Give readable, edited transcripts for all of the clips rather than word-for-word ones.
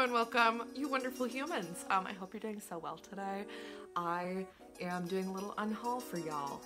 and welcome, you wonderful humans. I hope you're doing so well today. I am doing a little unhaul for y'all.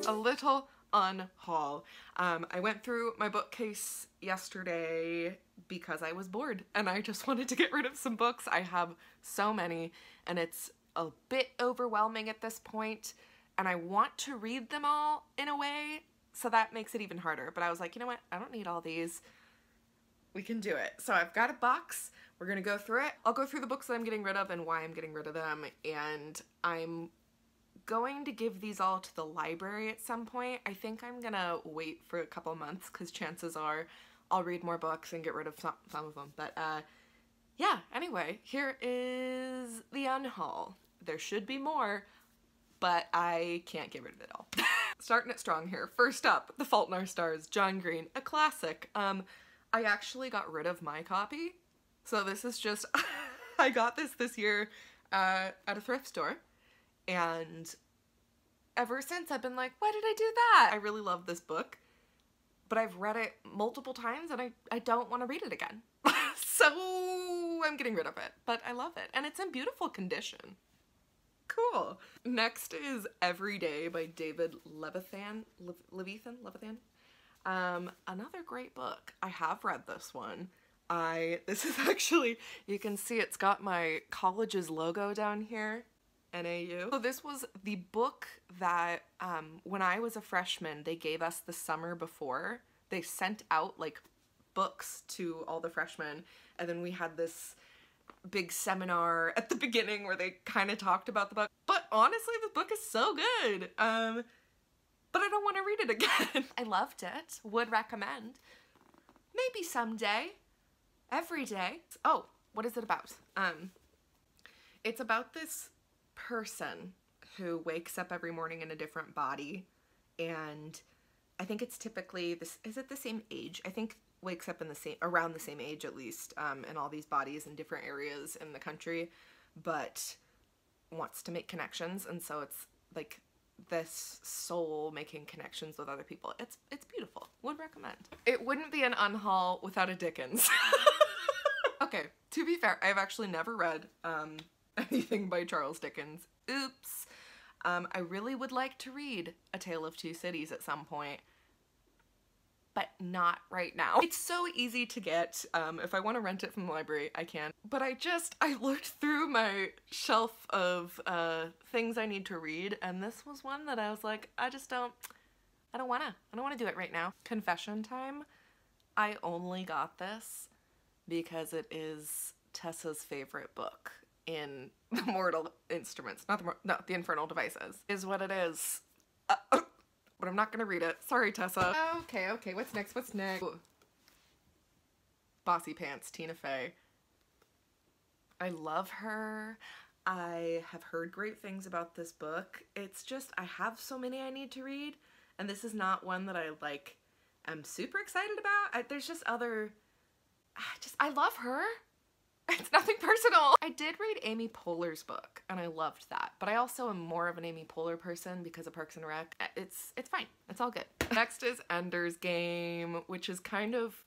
A little unhaul. I went through my bookcase yesterday because I was bored and I just wanted to get rid of some books. I have so many and it's a bit overwhelming at this point, and I want to read them all in a way, so that makes it even harder. But I was like, you know what? I don't need all these. We can do it. So I've got a box. We're gonna go through it. I'll go through the books that I'm getting rid of and why I'm getting rid of them, and I'm going to give these all to the library at some point. I think I'm gonna wait for a couple months because chances are I'll read more books and get rid of some of them. But yeah, anyway, here is the unhaul. There should be more, but I can't get rid of it all. Starting it strong here. First up, The Fault in Our Stars, John Green, a classic. I actually got rid of my copy. So this is just, I got this year at a thrift store. And ever since I've been like, why did I do that? I really love this book, but I've read it multiple times and I don't want to read it again. So I'm getting rid of it, but I love it. And it's in beautiful condition. Cool. Next is Every Day by David Levithan. Another great book. I have read this one. This is actually, you can see it's got my college's logo down here. NAU. So this was the book that when I was a freshman, they gave us the summer before. They sent out like books to all the freshmen, and then we had this big seminar at the beginning where they kind of talked about the book. But honestly, the book is so good. But I don't want to read it again. I loved it. Would recommend. Maybe someday. Every day. Oh, what is it about? It's about this person who wakes up every morning in a different body, and I think it's typically this, is it the same age? I think wakes up in the same, around the same age at least, in all these bodies in different areas in the country, but wants to make connections, and so it's like this soul making connections with other people. It's beautiful. Would recommend. It wouldn't be an unhaul without a Dickens. Okay, to be fair, I've actually never read anything by Charles Dickens. Oops. I really would like to read A Tale of Two Cities at some point, but not right now. It's so easy to get. If I want to rent it from the library, I can. But I looked through my shelf of things I need to read, and this was one that I was like, I don't wanna do it right now. Confession time. I only got this because it is Tessa's favorite book in The Mortal Instruments, the Infernal Devices, is what it is. But I'm not gonna read it. Sorry, Tessa. Okay, what's next? Ooh. Bossy Pants, Tina Fey. I love her. I have heard great things about this book. It's just, I have so many I need to read, and this is not one that I, like, am super excited about. There's just other, I love her. It's nothing personal. I did read Amy Poehler's book and I loved that, but I also am more of an Amy Poehler person because of Parks and Rec. It's fine. It's all good. Next is Ender's Game, which is kind of,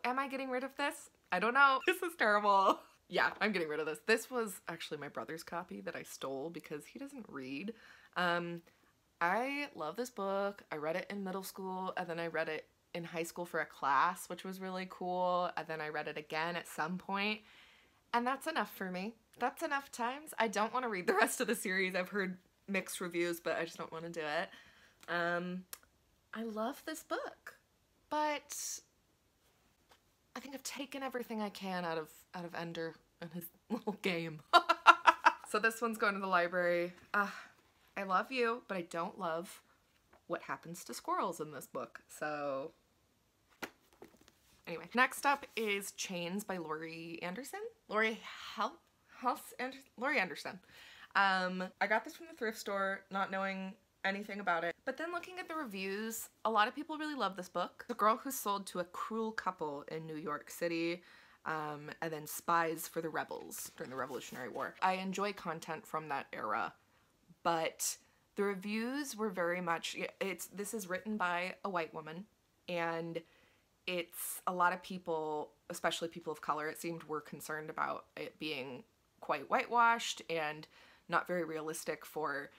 am I getting rid of this? I don't know. This is terrible. Yeah, I'm getting rid of this. This was actually my brother's copy that I stole because he doesn't read. I love this book. I read it in middle school, and then I read it in high school for a class, which was really cool, and then I read it again at some point, and that's enough for me. That's enough times. I don't want to read the rest of the series. I've heard mixed reviews, but I just don't want to do it. I love this book, but I think I've taken everything I can out of Ender and his little game. So this one's going to the library. I love you, but I don't love what happens to squirrels in this book, so anyway. Next up is Chains by Laurie Anderson. Laurie Anderson. I got this from the thrift store, not knowing anything about it, but then looking at the reviews, a lot of people really love this book. The girl who's sold to a cruel couple in New York City, and then spies for the rebels during the Revolutionary War. I enjoy content from that era, but The reviews were very much, this is written by a white woman, and it's a lot of people, especially people of color, it seemed, were concerned about it being quite whitewashed and not very realistic for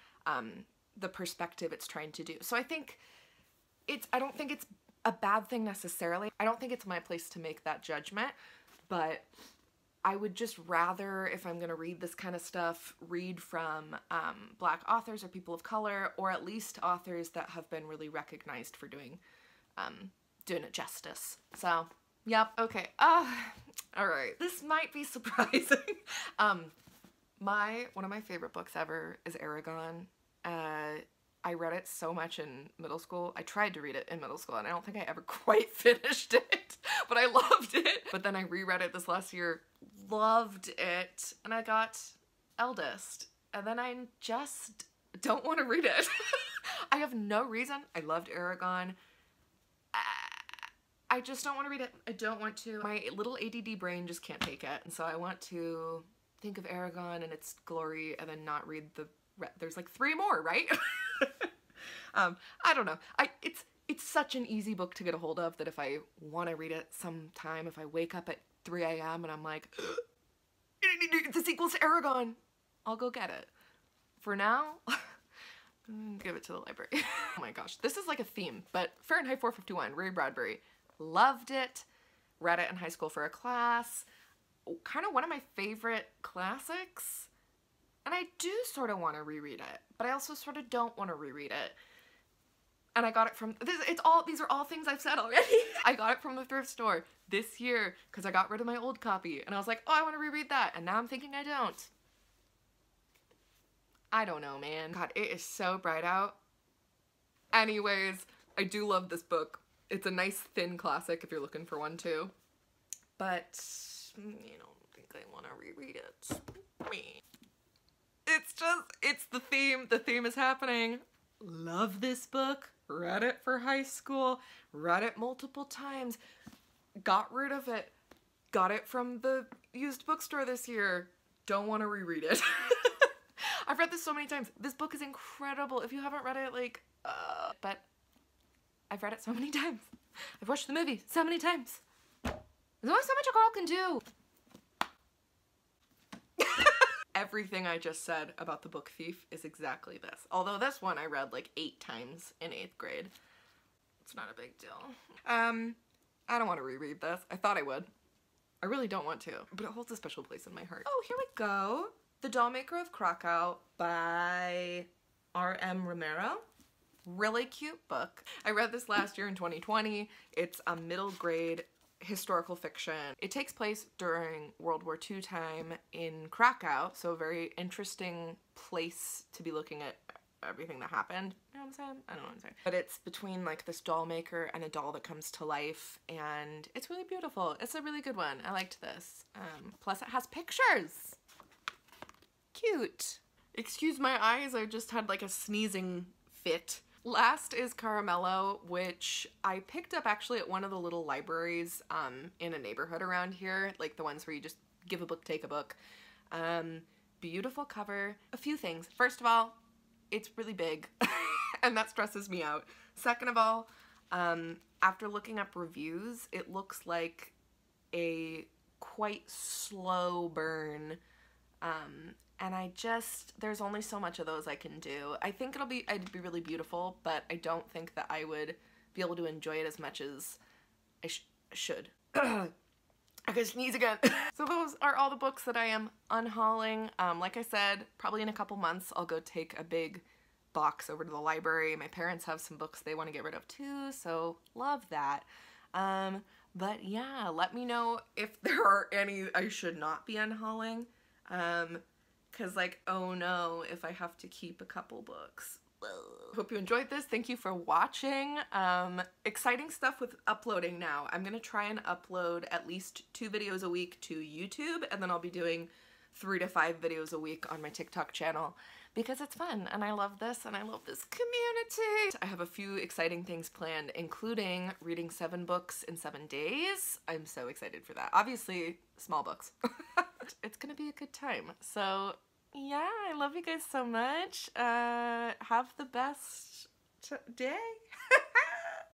the perspective it's trying to do. So I think I don't think it's a bad thing necessarily. I don't think it's my place to make that judgment, but I would just rather, if I'm gonna read this kind of stuff, read from Black authors or people of color, or at least authors that have been really recognized for doing it justice. So, yep, okay. All right. This might be surprising. One of my favorite books ever is Aragon. I read it so much in middle school. I tried to read it in middle school, and I don't think I ever quite finished it, but I loved it. But then I reread it this last year, loved it, and I got Eldest, and then I just don't want to read it. I have no reason. I loved Aragon. I just don't want to read it. I don't want to. My little ADD brain just can't take it, and so I want to think of Aragon and its glory and then not read there's like 3 more, right? I don't know. It's such an easy book to get a hold of that if I want to read it sometime, if I wake up at 3 a.m. and I'm like, the sequel's to Aragon, I'll go get it. For now, give it to the library. Oh my gosh, this is like a theme, but Fahrenheit 451, Ray Bradbury. Loved it. Read it in high school for a class. Kind of one of my favorite classics. And I do sort of want to reread it, but I also sort of don't want to reread it. And I got it from, these are all things I've said already. I got it from the thrift store this year because I got rid of my old copy. And I was like, oh, I want to reread that. And now I'm thinking I don't. I don't know, man. God, it is so bright out. Anyways, I do love this book. It's a nice thin classic if you're looking for one too. But I don't think I want to reread it. It's the theme. The theme is happening. Love this book. Read it for high school. Read it multiple times. Got rid of it. Got it from the used bookstore this year. Don't want to reread it. I've read this so many times. This book is incredible. If you haven't read it, but I've read it so many times. I've watched the movie so many times. There's only so much a girl can do. Everything I just said about The Book Thief is exactly this. Although this one I read like 8 times in 8th grade. It's not a big deal. I don't want to reread this. I thought I would. I really don't want to, but it holds a special place in my heart. Oh, here we go. The Dollmaker of Krakow by R.M. Romero. Really cute book. I read this last year in 2020. It's a middle grade historical fiction. It takes place during World War II time in Krakow, so a very interesting place to be looking at everything that happened. You know what I'm saying? I don't know what I'm saying. But it's between like this doll maker and a doll that comes to life, and it's really beautiful. It's a really good one. I liked this. Plus it has pictures. Cute. Excuse my eyes, I just had like a sneezing fit. Last is Caramello, which I picked up actually at one of the little libraries in a neighborhood around here, like the ones where you just give a book, take a book. Beautiful cover. A few things. First of all, it's really big and that stresses me out. Second of all, after looking up reviews, it looks like a quite slow burn. And there's only so much of those I can do. I think it'd be really beautiful, but I don't think that I would be able to enjoy it as much as I should. I could sneeze again. So those are all the books that I am unhauling. Like I said, probably in a couple months, I'll go take a big box over to the library. My parents have some books they want to get rid of too, so love that. But yeah, let me know if there are any I should not be unhauling. Cause like, oh no, if I have to keep a couple books. Hope you enjoyed this. Thank you for watching. Exciting stuff with uploading now. I'm gonna try and upload at least 2 videos a week to YouTube, and then I'll be doing 3 to 5 videos a week on my TikTok channel because it's fun and I love this and I love this community. I have a few exciting things planned, including reading 7 books in 7 days. I'm so excited for that. Obviously, small books. It's gonna be a good time. So Yeah, I love you guys so much. Have the best day.